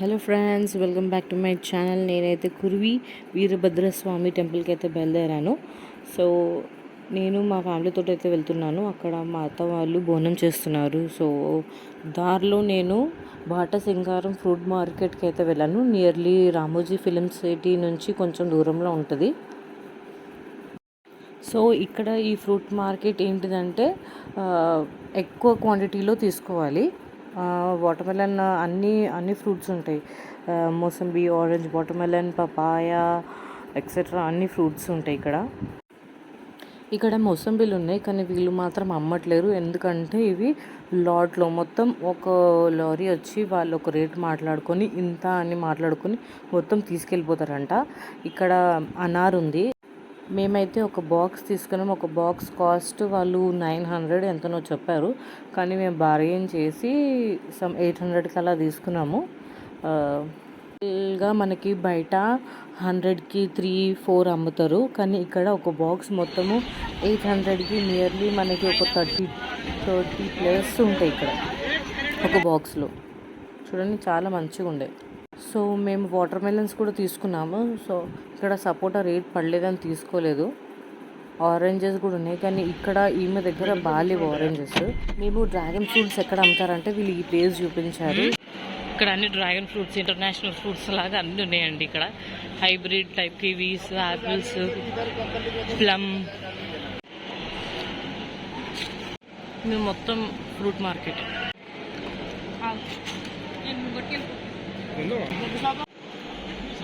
Hello friends, welcome back to my channel. నేనైతే కురివి వీరభద్రస్వామి టెంపుల్కి అయితే బయలుదేరాను. సో నేను మా ఫ్యామిలీతో అయితే వెళ్తున్నాను. అక్కడ మా అత్త వాళ్ళు బోనం చేస్తున్నారు. సో దారిలో నేను బాటా సింగారం ఫ్రూట్ మార్కెట్కి అయితే వెళ్ళాను. నియర్లీ రామోజీ ఫిలిం సిటీ నుంచి కొంచెం దూరంలో ఉంటుంది. సో ఇక్కడ ఈ ఫ్రూట్ మార్కెట్ ఏంటిదంటే ఎక్కువ క్వాంటిటీలో తీసుకోవాలి. వాటర్మెలన్ అన్ని ఫ్రూట్స్ ఉంటాయి. Mosambi, orange, watermelon, papaya etcetera అన్ని ఫ్రూట్స్ ఉంటాయి ఇక్కడ మోసంబీలు ఉన్నాయి, కానీ వీళ్ళు మాత్రం అమ్మట్లేరు. ఎందుకంటే ఇవి లాట్లో మొత్తం ఒక లారీ వచ్చి వాళ్ళు ఒక రేట్ మాట్లాడుకొని ఇంత అని మాట్లాడుకొని మొత్తం తీసుకెళ్ళిపోతారంట. ఇక్కడ అనార్ ఉంది. మేమైతే ఒక బాక్స్ తీసుకున్నాం. ఒక బాక్స్ కాస్ట్ వాళ్ళు 900 ఎంతనో చెప్పారు, కానీ మేము బార్గెన్ చేసి 800కి అలా తీసుకున్నాము. మనకి బయట 100కి 3-4 అమ్ముతారు, కానీ ఇక్కడ ఒక బాక్స్ మొత్తము 800కి నియర్లీ మనకి ఒక 30 ప్లస్ ఉంటాయి ఇక్కడ ఒక బాక్స్లో. చూడండి, చాలా మంచిగా ఉండే. సో మేము వాటర్ మెలన్స్ కూడా తీసుకున్నాము. సో ఇక్కడ సపోటా రేట్ పడలేదని తీసుకోలేదు. ఆరెంజెస్ కూడా ఉన్నాయి, కానీ ఇక్కడ ఈమె దగ్గర బాలేవు ఆరెంజెస్. మేము డ్రాగన్ ఫ్రూట్స్ ఎక్కడ అమ్ముతారంటే వీళ్ళు ఈ ప్లేస్ చూపించారు. ఇక్కడ అన్ని డ్రాగన్ ఫ్రూట్స్, ఇంటర్నేషనల్ ఫ్రూట్స్ లాగా అన్నీ ఉన్నాయండి. ఇక్కడ hybrid type Kiwis, apples, plum. మేము మొత్తం ఫ్రూట్ మార్కెట్.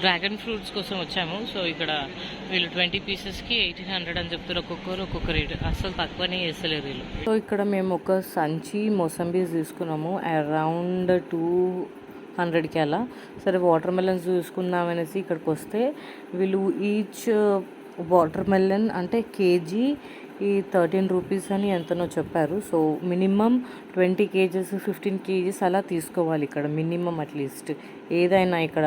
డ్రాగన్ ఫ్రూట్స్ కోసం వచ్చాము. సో ఇక్కడ వీళ్ళు 20 పీసెస్కి 1800 అని చెప్తారు. ఒక్కొక్క రేట్, అసలు తక్కువనే చేస్తలేరు వీళ్ళు. సో ఇక్కడ మేము ఒక సంచి మోసంబీస్ తీసుకున్నాము, అరౌండ్ 200కి అలా. సరే వాటర్ మెలన్స్ చూసుకుందామనేసి ఇక్కడికి వస్తే వీళ్ళు ఈచ్ వాటర్ మెలన్ అంటే కేజీ 13 రూపీస్ అని ఎంతనో చెప్పారు. సో మినిమం 20 కేజెస్ 15 కేజీస్ అలా తీసుకోవాలి ఇక్కడ మినిమం. అట్లీస్ట్ ఏదైనా ఇక్కడ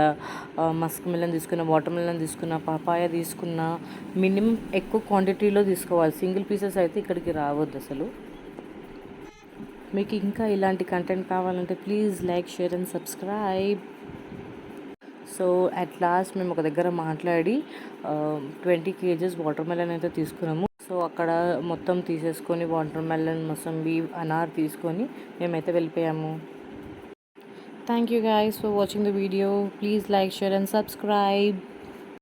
మస్క్ మెలన్ తీసుకున్న, వాటర్ మెలన్ తీసుకున్న, పపాయ తీసుకున్న మినిమం ఎక్కువ క్వాంటిటీలో తీసుకోవాలి. సింగిల్ పీసెస్ అయితే ఇక్కడికి రావద్దు అసలు. మీకు ఇంకా ఇలాంటి కంటెంట్ కావాలంటే please like, share and subscribe. So at last మేము ఒక దగ్గర మాట్లాడి 20 కేజెస్ వాటర్ మెలన్ అయితే తీసుకున్నాము. సో అక్కడ మొత్తం తీసేసుకొని వాటర్ మెలన్, మొసంబి, అనార్ తీసుకొని మేమైతే వెళ్ళిపోయాము. Thank you guys for watching the video. Please like, share and subscribe.